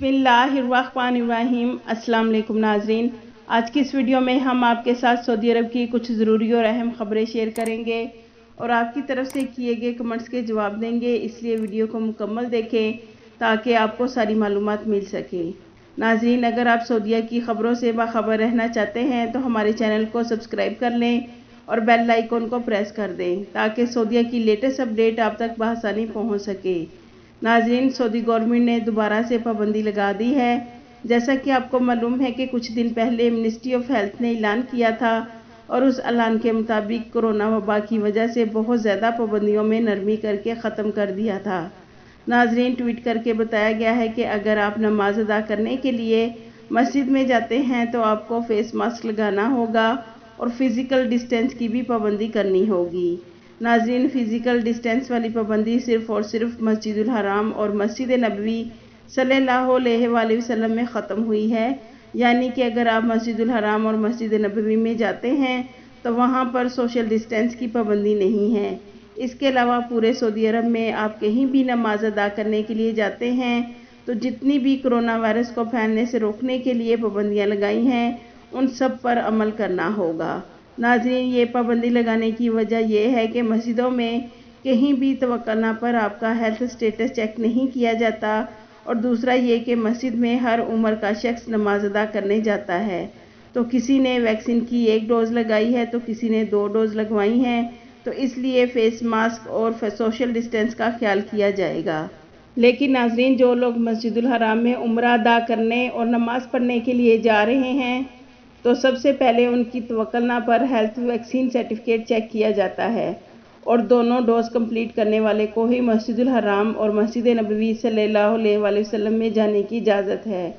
बिस्मिल्लाहिर्रहमानिर्रहीम। अस्सलाम वालेकुम नाजरीन, आज की इस वीडियो में हम आपके साथ सऊदी अरब की कुछ ज़रूरी और अहम खबरें शेयर करेंगे और आपकी तरफ से किए गए कमेंट्स के जवाब देंगे। इसलिए वीडियो को मुकम्मल देखें ताकि आपको सारी मालूमात मिल सके। नाजरीन, अगर आप सऊदीया की खबरों से बाखबर रहना चाहते हैं तो हमारे चैनल को सब्सक्राइब कर लें और बेल आइकन को प्रेस कर दें ताकि सऊदीया की लेटेस्ट अपडेट आप तक बआसानी पहुँच सके। नाजरीन, सऊदी गवर्नमेंट ने दोबारा से पाबंदी लगा दी है। जैसा कि आपको मालूम है कि कुछ दिन पहले मिनिस्ट्री ऑफ हेल्थ ने ऐलान किया था और उस ऐलान के मुताबिक कोरोना वबा की वजह से बहुत ज़्यादा पाबंदियों में नरमी करके ख़त्म कर दिया था। नाजरीन, ट्वीट करके बताया गया है कि अगर आप नमाज अदा करने के लिए मस्जिद में जाते हैं तो आपको फेस मास्क लगाना होगा और फिज़िकल डिस्टेंस की भी पाबंदी करनी होगी। नाज़रीन, फ़िज़िकल डिस्टेंस वाली पाबंदी सिर्फ़ और सिर्फ मस्जिदुल हराम और मस्जिद नबवी सल्लल्लाहु अलैहि वसल्लम में ख़त्म हुई है। यानी कि अगर आप मस्जिदुल हराम और मस्जिद नबवी में जाते हैं तो वहाँ पर सोशल डिस्टेंस की पाबंदी नहीं है। इसके अलावा पूरे सऊदी अरब में आप कहीं भी नमाज अदा करने के लिए जाते हैं तो जितनी भी कोरोना वायरस को फैलने से रोकने के लिए पाबंदियाँ लगाई हैं उन सब पर अमल करना होगा। नाज़रीन, ये पाबंदी लगाने की वजह यह है कि मस्जिदों में कहीं भी तवक्लना पर आपका हेल्थ स्टेटस चेक नहीं किया जाता और दूसरा ये कि मस्जिद में हर उम्र का शख्स नमाज अदा करने जाता है। तो किसी ने वैक्सीन की 1 डोज़ लगाई है तो किसी ने 2 डोज़ लगवाई हैं, तो इसलिए फेस मास्क और सोशल डिस्टेंस का ख्याल किया जाएगा। लेकिन नाज़रीन, जो लोग मस्जिदुल हराम में उम्रा अदा करने और नमाज़ पढ़ने के लिए जा रहे हैं तो सबसे पहले उनकी तवक्लना पर हेल्थ वैक्सीन सर्टिफिकेट चेक किया जाता है और दोनों डोज कंप्लीट करने वाले को ही मस्जिदुल हराम और मस्जिद नबवी सल्लल्लाहु अलैहि वसल्लम में जाने की इजाज़त है।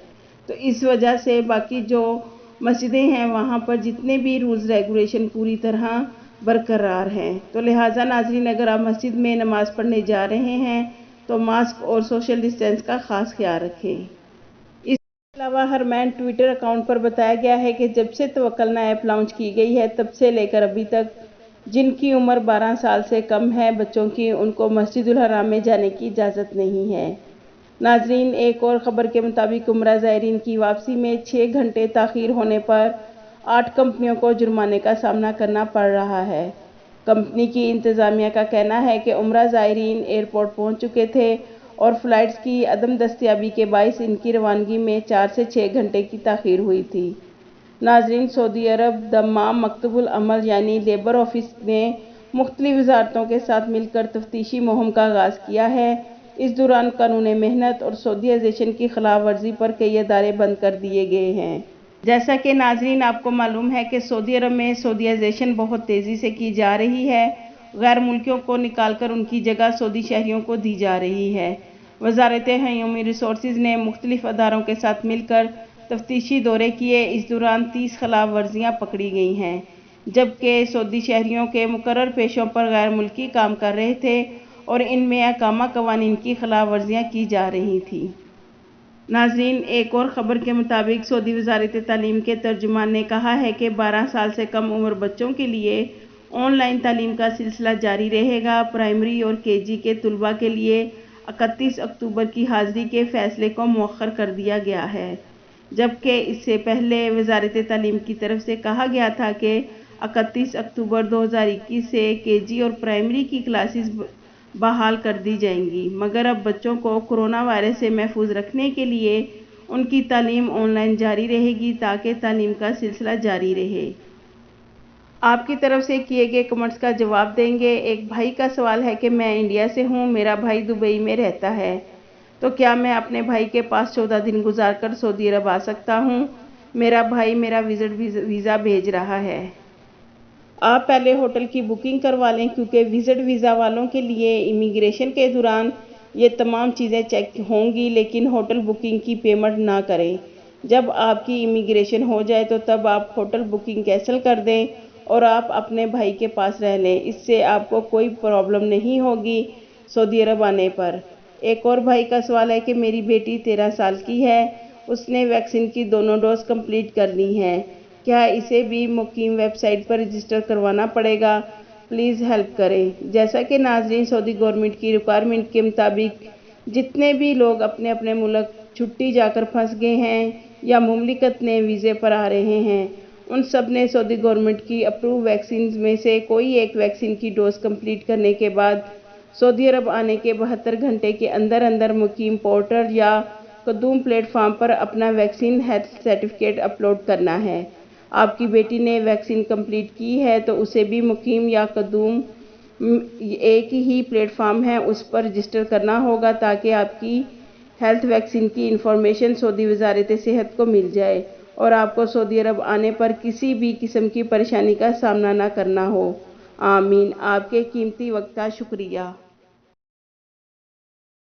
तो इस वजह से बाकी जो मस्जिदें हैं वहाँ पर जितने भी रूल्स रेगुलेशन पूरी तरह बरकरार हैं। तो लिहाजा नाज़रीन, अगर आप मस्जिद में नमाज़ पढ़ने जा रहे हैं तो मास्क और सोशल डिस्टेंस का ख़ास ख्याल रखें। इसके अलावा हरमैन ट्विटर अकाउंट पर बताया गया है कि जब से तवक्लना ऐप लॉन्च की गई है तब से लेकर अभी तक जिनकी उम्र 12 साल से कम है बच्चों की, उनको मस्जिदुल हराम में जाने की इजाज़त नहीं है। नाजरीन, एक और ख़बर के मुताबिक उम्रा ज़ायरीन की वापसी में 6 घंटे ताख़ीर होने पर 8 कंपनियों को जुर्माने का सामना करना पड़ रहा है। कंपनी की इंतज़ामिया का कहना है कि उम्रा ज़ायरीन एयरपोर्ट पहुँच चुके थे और फ़्लाइट्स की अदम दस्तयाबी के बाइस इनकी रवानगी में 4 से 6 घंटे की ताख़ीर हुई थी। नाज़रीन, सऊदी अरब दम्माम मकतबुल अमल यानी लेबर ऑफिस ने मुख्तलिफ वजारतों के साथ मिलकर तफ्तीशी मुहिम का आगाज़ किया है। इस दौरान कानून मेहनत और सऊदीयाइजेशन की खिलाफ वर्जी पर कई अदारे बंद कर दिए गए हैं। जैसा कि नाज़रीन आपको मालूम है कि सऊदी अरब में सऊदीयाइजेशन बहुत तेज़ी से की जा रही है। गैर मुल्कियों को निकाल कर उनकी जगह सऊदी शहरियों को दी जा रही है। वज़ारत ह्यूमन रिसोर्सेज ने मुख्तलिफ अदारों के साथ मिलकर तफ्तीशी दौरे किए। इस दौरान 30 खिलाफ वर्जियाँ पकड़ी गई हैं, जबकि सऊदी शहरियों के मुकर्रर पेशों पर गैर मुल्की काम कर रहे थे और इनमें अकामा कवानीन की खिलाफ वर्जियाँ की जा रही थी। नाजरीन, एक और ख़बर के मुताबिक सऊदी वज़ारत तालीम के तर्जुमान ने कहा है कि 12 साल से कम उम्र बच्चों के लिए ऑनलाइन तालीम का सिलसिला जारी रहेगा। प्राइमरी और केजी के तलबा के लिए 31 अक्टूबर की हाज़िरी के फ़ैसले को मौखर कर दिया गया है, जबकि इससे पहले वज़ारत तालीम की तरफ से कहा गया था कि 31 अक्टूबर 2021 से केजी और प्राइमरी की क्लासेस बहाल कर दी जाएंगी। मगर अब बच्चों को कोरोना वायरस से महफूज रखने के लिए उनकी तालीम ऑनलाइन जारी रहेगी ताकि तालीम का सिलसिला जारी रहे। आपकी तरफ से किए गए कमेंट्स का जवाब देंगे। एक भाई का सवाल है कि मैं इंडिया से हूँ, मेरा भाई दुबई में रहता है, तो क्या मैं अपने भाई के पास 14 दिन गुजार कर सऊदी अरब आ सकता हूँ? मेरा भाई मेरा विजिट वीज़ा भेज रहा है। आप पहले होटल की बुकिंग करवा लें क्योंकि विजिट वीज़ा वालों के लिए इमिग्रेशन के दौरान ये तमाम चीज़ें चेक होंगी, लेकिन होटल बुकिंग की पेमेंट ना करें। जब आपकी इमिग्रेशन हो जाए तो तब आप होटल बुकिंग कैंसिल कर दें और आप अपने भाई के पास रह लें। इससे आपको कोई प्रॉब्लम नहीं होगी सऊदी अरब आने पर। एक और भाई का सवाल है कि मेरी बेटी 13 साल की है, उसने वैक्सीन की दोनों डोज कंप्लीट कर ली हैं, क्या इसे भी मुकीम वेबसाइट पर रजिस्टर करवाना पड़ेगा? प्लीज़ हेल्प करें। जैसा कि नाजरीन, सऊदी गवर्नमेंट की रिक्वायरमेंट के मुताबिक जितने भी लोग अपने अपने मुल्क چھٹی جا کر پھنس گئے ہیں یا مملکت نے ویزے پر آ رہے ہیں، ان سب نے سعودی گورنمنٹ کی اپروو ویکسینز میں سے کوئی ایک ویکسین کی ڈوز کمپلیٹ کرنے کے بعد سعودی عرب آنے کے 72 گھنٹے کے اندر اندر مقیم پورٹل یا قدوم پلیٹ فارم پر اپنا ویکسین ہیلتھ سرٹیفکیٹ اپلوڈ کرنا ہے۔ آپ کی بیٹی نے ویکسین کمپلیٹ کی ہے تو اسے بھی مقیم یا قدوم ایک ہی پلیٹ فارم ہے اس پر رجسٹر کرنا ہوگا تاکہ آپ کی ہیلتھ ویکسین کی انفارمیشن سعودی وزارت صحت کو مل جائے اور آپ کو سعودی عرب آنے پر کسی بھی قسم کی پریشانی کا سامنا نہ کرنا ہو۔ آمین۔ آپ کے قیمتی وقت کا شکریہ۔